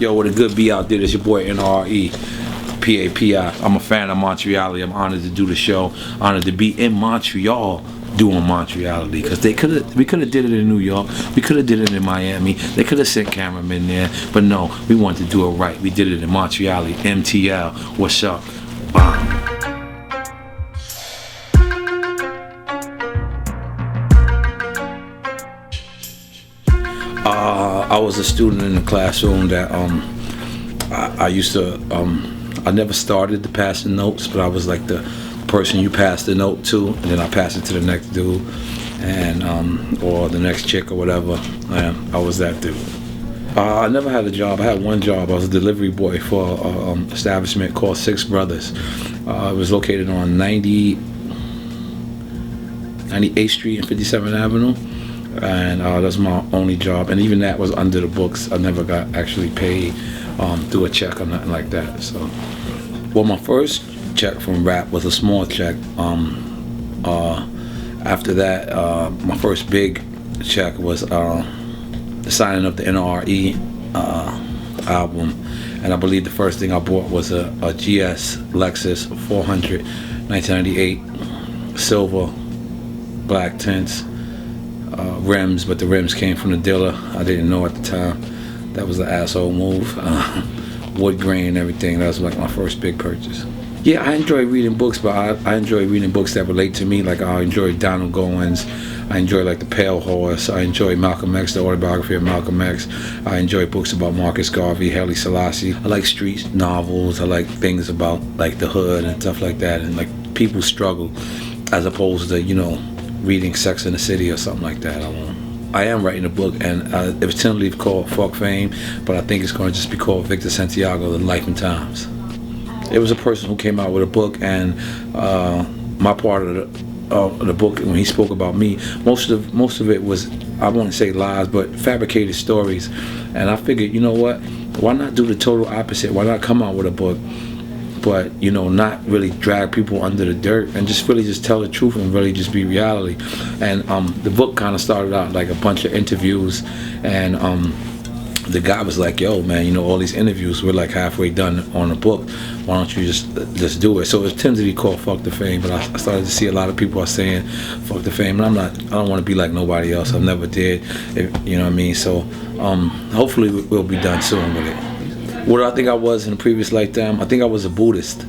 Yo, what a good be out there. It's your boy N.O.R.E. P-A-P-I. I'm a fan of Montreality. I'm honored to do the show. Honored to be in Montreal doing Montreality, because we could have did it in New York. We could have did it in Miami. They could have sent cameramen there, but no, we wanted to do it right. We did it in Montreality. MTL. What's up? Bang. I was a student in the classroom that I used to I never started to pass the notes, but I was like the person you pass the note to, and then I pass it to the next dude, and or the next chick or whatever. I was that dude. I never had a job. I had one job. I was a delivery boy for an establishment called Six Brothers. It was located on 98th Street and 57th Avenue. And that's my only job, and even that was under the books. I never got actually paid through a check or nothing like that. So, well, my first check from rap was a small check. After that, my first big check was the signing of the N.O.R.E. Album, and I believe the first thing I bought was a GS Lexus 400 1998 silver, black tints. Rims, but the rims came from the dealer. I didn't know at the time. That was an asshole move. Wood grain and everything. That was like my first big purchase. Yeah, I enjoy reading books, but I enjoy reading books that relate to me. Like I enjoy Donald Goins. I enjoy like The Pale Horse. I enjoy Malcolm X, the autobiography of Malcolm X. I enjoy books about Marcus Garvey, Haile Selassie. I like street novels. I like things about like the hood and stuff like that, and like people's struggle, as opposed to, you know, reading Sex in the City or something like that. I am writing a book, and it was tentatively called Fuck Fame, but I think it's going to just be called Victor Santiago, The Life and Times. It was a person who came out with a book, and my part of the book, when he spoke about me, most of it was, I won't say lies, but fabricated stories. And I figured, you know what? Why not do the total opposite? Why not come out with a book, but, you know, not really drag people under the dirt, and just really just tell the truth and really just be reality. And the book kind of started out like a bunch of interviews, and the guy was like, yo man, you know, all these interviews, we're like halfway done on the book, why don't you just do it? So it was tentatively called Fuck the Fame, but I started to see a lot of people are saying fuck the fame, and I don't want to be like nobody else. I never did, you know what I mean? So hopefully we'll be done soon with it. What do I think I was in a previous lifetime? I think I was a Buddhist.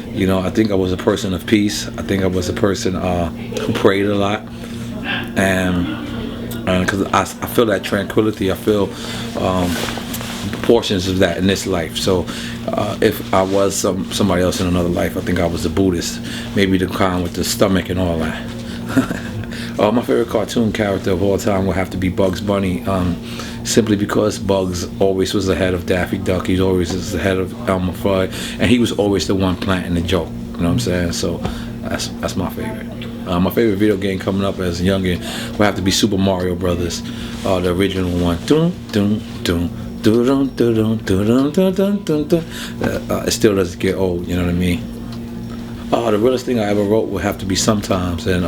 You know, I think I was a person of peace. I think I was a person who prayed a lot, and because I feel that tranquility, I feel portions of that in this life. So if I was somebody else in another life, I think I was a Buddhist, maybe the kind with the stomach and all that. My favorite cartoon character of all time would have to be Bugs Bunny. Simply because Bugs always was ahead of Daffy Duck, he always was ahead of Elmer Fudd, and he was always the one planting the joke. You know what I'm saying? So that's my favorite. My favorite video game coming up as a youngin would have to be Super Mario Brothers, the original one. It still doesn't get old. You know what I mean? The realest thing I ever wrote would have to be Sometimes, and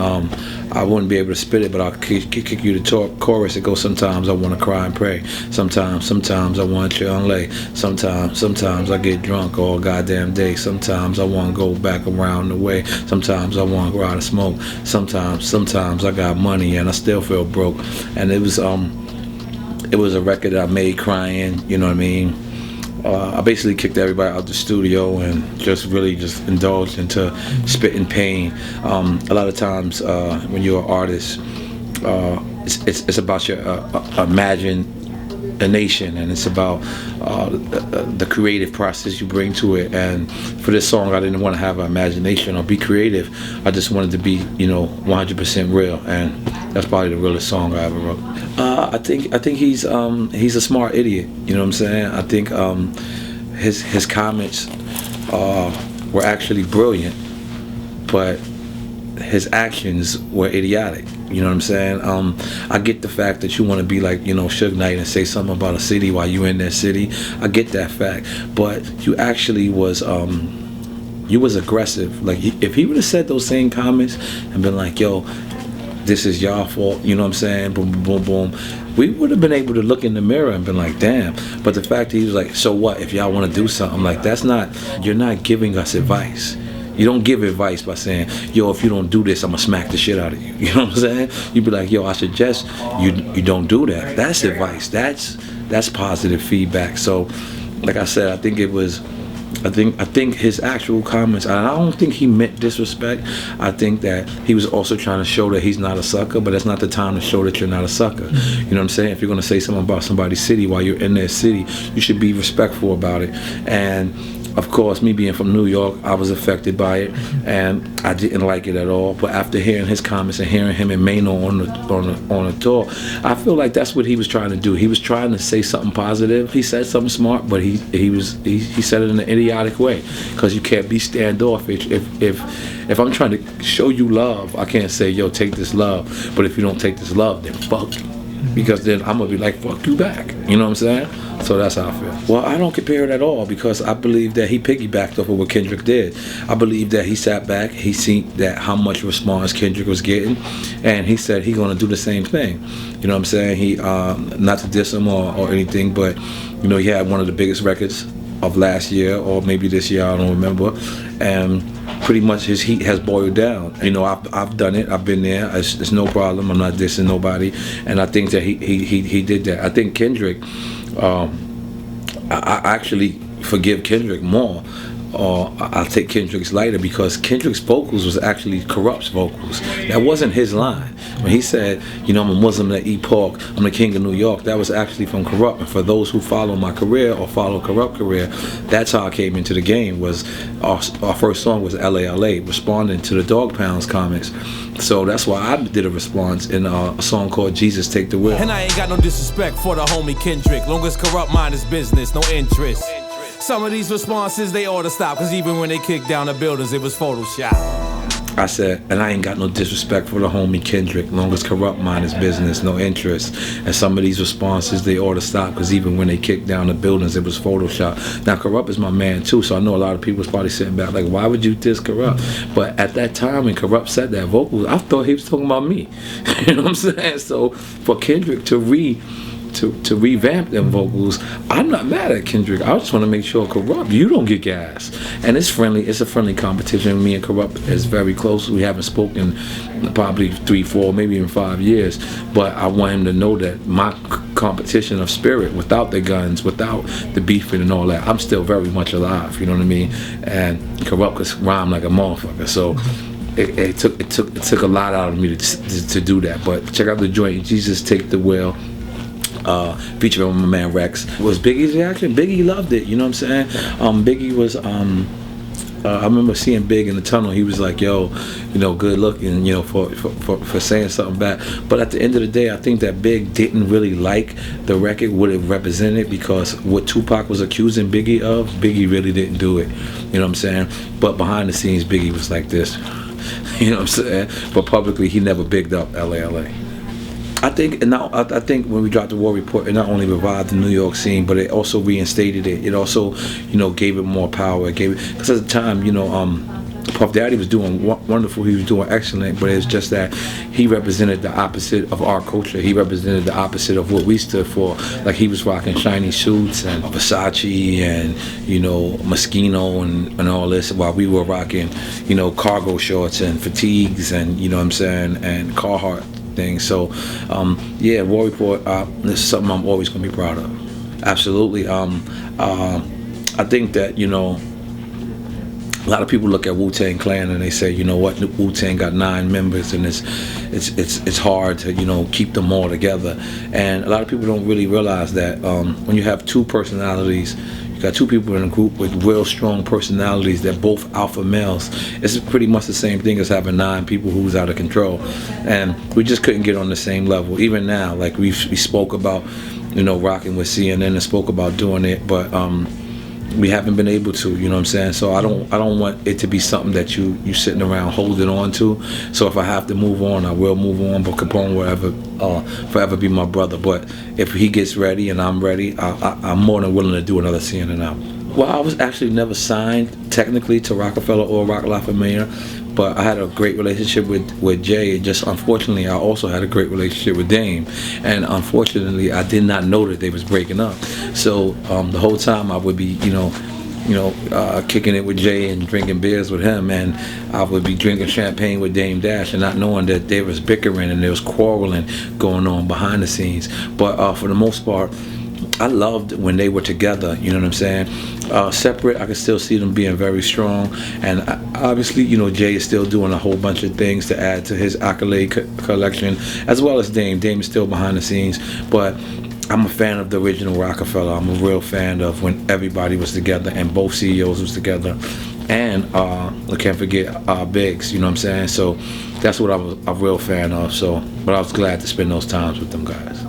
I wouldn't be able to spit it, but I'll kick you the chorus. It goes, sometimes I want to cry and pray. Sometimes I want you on lay. Sometimes I get drunk all goddamn day. Sometimes I want to go back around the way. Sometimes I want to go out and smoke. Sometimes I got money and I still feel broke. And it was a record that I made crying, you know what I mean? I basically kicked everybody out the studio and just really just indulged into spitting pain. A lot of times when you're an artist, it's about your imagination, and it's about the creative process you bring to it. And for this song, I didn't want to have an imagination or be creative. I just wanted to be, you know, 100% real, and that's probably the realest song I ever wrote. I think he's a smart idiot. You know what I'm saying? I think his comments were actually brilliant, but his actions were idiotic. You know what I'm saying? I get the fact that you want to be like, you know, Suge Knight and say something about a city while you in that city. I get that fact, but you actually was aggressive. Like if he would have said those same comments and been like, yo, this is y'all fault, you know what I'm saying, boom, boom, boom, boom, we would have been able to look in the mirror and been like, damn. But the fact that he was like, so what if y'all want to do something, like, that's not, you're not giving us advice. You don't give advice by saying, yo, if you don't do this, I'm gonna smack the shit out of you. You know what I'm saying? You'd be like, yo, I suggest you don't do that. That's advice. That's positive feedback. So, like I said, I think his actual comments, and I don't think he meant disrespect. I think that he was also trying to show that he's not a sucker, but that's not the time to show that you're not a sucker. You know what I'm saying? If you're gonna say something about somebody's city while you're in their city, you should be respectful about it. And of course, me being from New York, I was affected by it, and I didn't like it at all. But after hearing his comments and hearing him and Mano on the tour, I feel like that's what he was trying to do. He was trying to say something positive. He said something smart, but he said it in an idiotic way, because you can't be standoffish. If I'm trying to show you love, I can't say, yo, take this love. But if you don't take this love, then fuck you. Because then I'm gonna be like, fuck you back. You know what I'm saying? So that's how I feel. Well, I don't compare it at all, because I believe that he piggybacked off of what Kendrick did. I believe that he sat back, he seen that how much response Kendrick was getting, and he said he gonna do the same thing. You know what I'm saying? He not to diss him or anything, but you know, he had one of the biggest records of last year or maybe this year, I don't remember, and pretty much his heat has boiled down. You know, I've done it. I've been there. It's no problem. I'm not dissing nobody, and I think that he did that. I think Kendrick, I actually forgive Kendrick more, or I'll take Kendrick's lighter, because Kendrick's vocals was actually Corrupt's vocals. That wasn't his line. When he said, you know, I'm a Muslim that eat pork, I'm the king of New York, that was actually from Corrupt. And for those who follow my career or follow Corrupt career, that's how I came into the game. Was our first song was LALA, responding to the Dog Pounds comics. So that's why I did a response in a song called Jesus Take the Wheel. And I ain't got no disrespect for the homie Kendrick, long as Corrupt mind is business, no interest. Some of these responses, they ought to stop, because even when they kicked down the buildings, it was Photoshop. I said, and I ain't got no disrespect for the homie Kendrick, long as Corrupt mind is business, no interest. And some of these responses, they ought to stop, because even when they kicked down the buildings, it was Photoshop. Now, Corrupt is my man too, so I know a lot of people was probably sitting back like, why would you diss Corrupt? But at that time when Corrupt said that vocal, I thought he was talking about me. You know what I'm saying? So for Kendrick to revamp them vocals, I'm not mad at Kendrick. I just want to make sure, Corrupt, you don't get gas. And it's friendly. It's a friendly competition. Me and Corrupt is very close. We haven't spoken probably 3, 4, maybe even 5 years. But I want him to know that my competition of spirit, without the guns, without the beefing and all that, I'm still very much alive. You know what I mean? And Corrupt could rhyme like a motherfucker. So it took a lot out of me to do that. But check out the joint, Jesus Take the Wheel. Featuring my man Rex. Was Biggie's reaction? Biggie loved it, you know what I'm saying? Biggie was, I remember seeing Big in the tunnel. He was like, yo, you know, good looking, you know, for saying something back. But at the end of the day, I think that Big didn't really like the record, what it represented, because what Tupac was accusing Biggie of, Biggie really didn't do it, you know what I'm saying? But behind the scenes, Biggie was like this, you know what I'm saying? But publicly, he never bigged up LALA. I think when we dropped the War Report, it not only revived the New York scene, but it also reinstated it. It also, you know, gave it more power. It gave it, because at the time, you know, Puff Daddy was doing wonderful. He was doing excellent, but it's just that he represented the opposite of our culture. He represented the opposite of what we stood for. Like, he was rocking shiny suits and Versace and, you know, Moschino and all this, while we were rocking, you know, cargo shorts and fatigues and, you know what I'm saying, and Carhartt things. So yeah, War Report, this is something I'm always gonna be proud of. Absolutely. I think that, you know, a lot of people look at Wu-Tang Clan and they say, you know what, Wu-Tang got 9 members and it's hard to, you know, keep them all together. And a lot of people don't really realize that when you have 2 personalities, you got 2 people in a group with real strong personalities that both alpha males, it's pretty much the same thing as having 9 people who's out of control. And we just couldn't get on the same level. Even now, like we spoke about, you know, rocking with CNN and spoke about doing it, but we haven't been able to, you know what I'm saying? So I don't want it to be something that you sitting around holding on to. So if I have to move on, I will move on, but Capone will forever be my brother. But if he gets ready and I'm ready, I'm more than willing to do another CNN album. Well, I was actually never signed technically to Rockefeller or Roc La Familia, But I had a great relationship with Jay. Just unfortunately, I also had a great relationship with Dame, and unfortunately, I did not know that they was breaking up. So the whole time I would be, kicking it with Jay and drinking beers with him, and I would be drinking champagne with Dame Dash, and not knowing that there was bickering and there was quarreling going on behind the scenes. But for the most part, I loved when they were together, you know what I'm saying? Separate, I could still see them being very strong, and obviously, Jay is still doing a whole bunch of things to add to his accolade collection, as well as Dame. Dame is still behind the scenes, but I'm a fan of the original Rockefeller. I'm a real fan of when everybody was together and both CEOs was together, and I can't forget Biggs, you know what I'm saying? So that's what I was a real fan of. So, but I was glad to spend those times with them guys.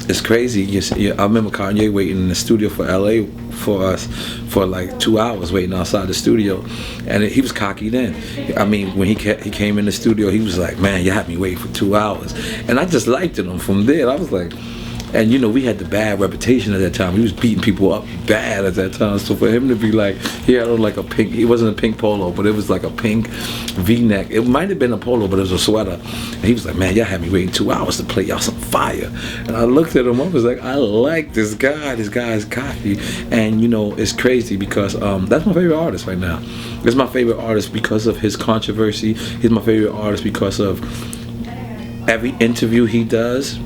It's crazy. I remember Kanye waiting in the studio for LA for us for like 2 hours waiting outside the studio, and he was cocky then. I mean, when he came in the studio, he was like, "Man, you had me waiting for 2 hours," and I just liked him from there. I was like, and we had the bad reputation at that time. He was beating people up bad at that time. So for him to be like, he had on like a pink, it wasn't a pink polo, but it was like a pink V-neck. It might have been a polo, but it was a sweater. And he was like, "Man, y'all had me waiting 2 hours to play y'all some fire." And I looked at him, I was like, I like this guy. This guy is cocky. And it's crazy because that's my favorite artist right now. It's my favorite artist because of his controversy. He's my favorite artist because of every interview he does.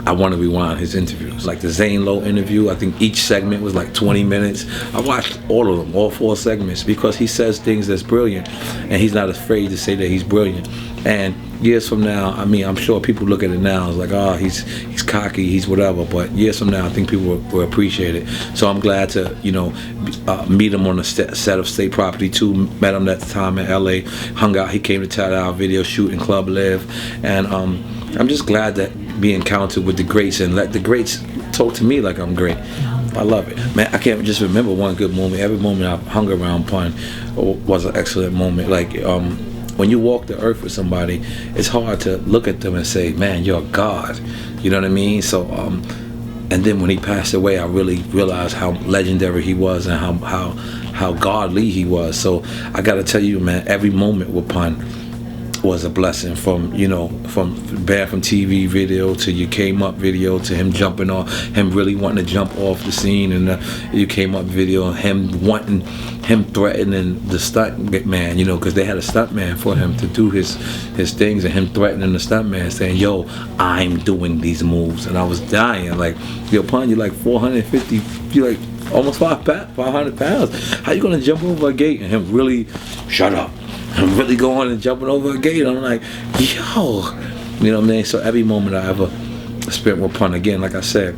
I want to rewind his interviews. Like the Zane Lowe interview, I think each segment was like 20 minutes. I watched all of them, all 4 segments, because he says things that's brilliant, and he's not afraid to say that he's brilliant. And years from now, I mean, I'm sure people look at it now, it's like, oh, he's cocky, he's whatever. But years from now, I think people will appreciate it. So I'm glad to, meet him on the set of State Property 2. Met him at the time in LA, hung out. He came to Tat Out video shoot in Club Live, and I'm just glad that be encountered with the greats and let the greats talk to me like I'm great. I love it, man. I can't just remember one good moment. Every moment I hung around Pun was an excellent moment. Like when you walk the earth with somebody, it's hard to look at them and say, "Man, you're a god." You know what I mean? So and then when he passed away, I really realized how legendary he was and how godly he was. So I gotta tell you, man, every moment with Pun was a blessing, from Bad from TV video to You Came Up video to him jumping off, him really wanting to jump off the scene, and You Came Up video, him threatening the stunt man, because they had a stunt man for him to do his things, and him threatening the stunt man saying, "Yo, I'm doing these moves," and I was dying like, "Yo, Pun, you're like 450, you're like almost 500 pounds. How you gonna jump over a gate?" And him really, "Shut up. I'm really going and jumping over a gate." I'm like, yo, you know what I mean? So every moment I ever spent with Pun, again, like I said,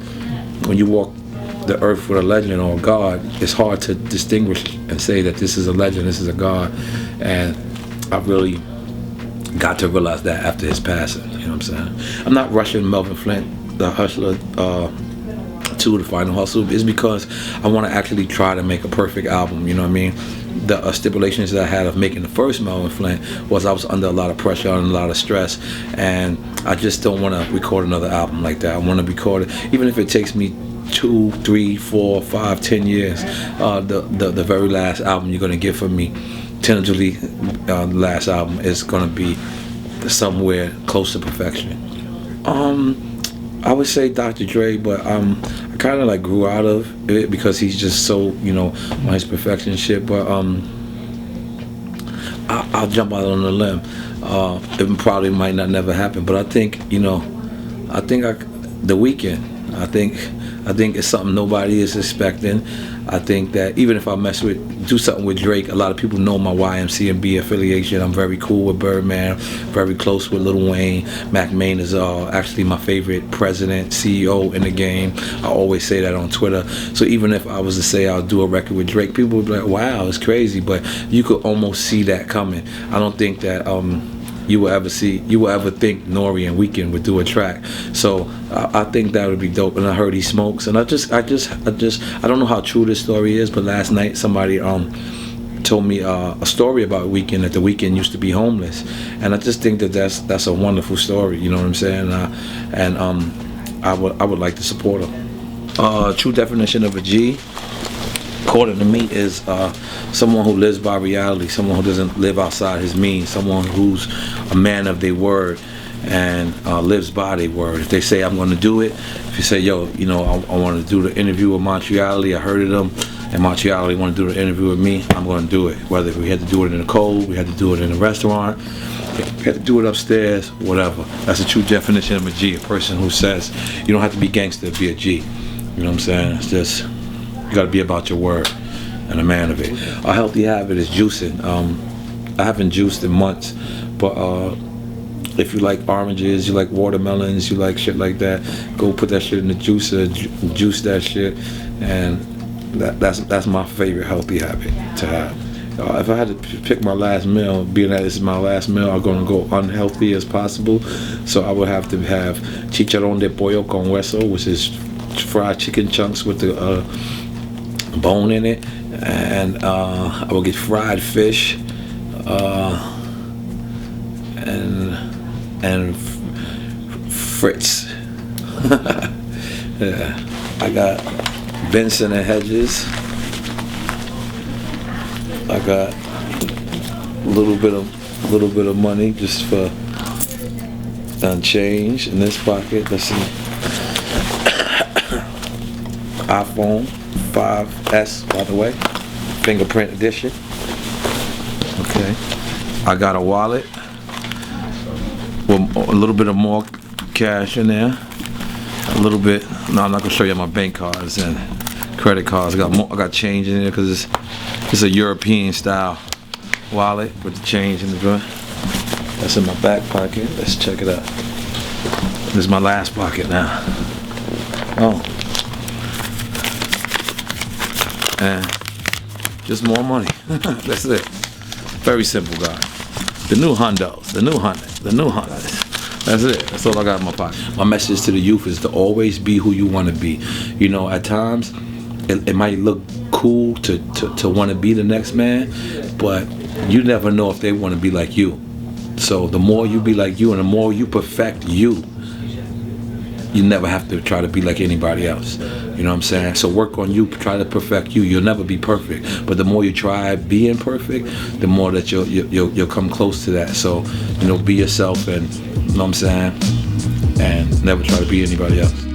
when you walk the earth with a legend or a god, it's hard to distinguish and say that this is a legend, this is a god. And I really got to realize that after his passing, you know what I'm saying? I'm not rushing Melvin Flynt, the Hustler, to the Final Hustle. Is because I want to actually try to make a perfect album, you know what I mean? The stipulations that I had of making the first Melvin Flynt was I was under a lot of pressure and a lot of stress, and I just don't want to record another album like that. I want to record it, even if it takes me 2, 3, 4, 5, 10 years. The very last album you're going to get from me, tentatively, the last album is going to be somewhere close to perfection. I would say Dr. Dre, but I kind of like grew out of it because he's just so, on his perfection shit. But I'll jump out on a limb. It probably might not never happen, but I think, The Weeknd. I think it's something nobody is expecting. I think that even if I do something with Drake, a lot of people know my YMCMB affiliation. I'm very cool with Birdman, very close with Lil Wayne. Mac Main is actually my favorite president, CEO in the game. I always say that on Twitter. So even if I was to say I'll do a record with Drake, people would be like, "Wow, it's crazy," but you could almost see that coming. I don't think that you will ever think N.O.R.E and Weeknd would do a track. So I think that would be dope. And I heard he smokes, and I don't know how true this story is, but last night somebody told me a story about Weeknd, that the Weeknd used to be homeless, and I just think that that's a wonderful story. You know what I'm saying? I would like to support him. True definition of a G. according to me, is someone who lives by reality, someone who doesn't live outside his means, someone who's a man of their word and lives by their word. If they say, I'm going to do it, if you say, yo, you know, I want to do the interview with Montreality, I heard of them, and Montreality want to do the interview with me, I'm going to do it. Whether we had to do it in the cold, we had to do it in a restaurant, we had to do it upstairs, whatever. That's the true definition of a G, a person who says, you don't have to be gangster to be a G. You know what I'm saying? It's just, you got to be about your word and a man of it. A healthy habit is juicing. I haven't juiced in months, but if you like oranges, you like watermelons, you like shit like that, go put that shit in the juicer, juice that shit, and that's my favorite healthy habit to have. If I had to pick my last meal, being that this is my last meal, I'm going to go unhealthy as possible. So I would have to have chicharrón de pollo con hueso, which is fried chicken chunks with the bone in it, and I will get fried fish, and frits. Yeah, I got Vincent and Hedges. I got a little bit of money just for change in this pocket. Let's see. iPhone 5S, by the way, fingerprint edition. Okay. I got a wallet with a little bit of more cash in there. A little bit. No, I'm not gonna show you my bank cards and credit cards. I got change in there because it's a European style wallet with the change in the front. That's in my back pocket. Let's check it out. This is my last pocket now. Oh. And just more money. That's it. Very simple, guy. The new Hondos. That's it. That's all I got in my pocket. My message to the youth is to always be who you want to be. You know, at times, it might look cool to want to be the next man, but you never know if they want to be like you. So the more you be like you and the more you perfect you, you never have to try to be like anybody else. You know what I'm saying? So work on you, try to perfect you. You'll never be perfect, but the more you try being perfect, the more that you'll come close to that. So, you know, be yourself, and you know what I'm saying, and never try to be anybody else.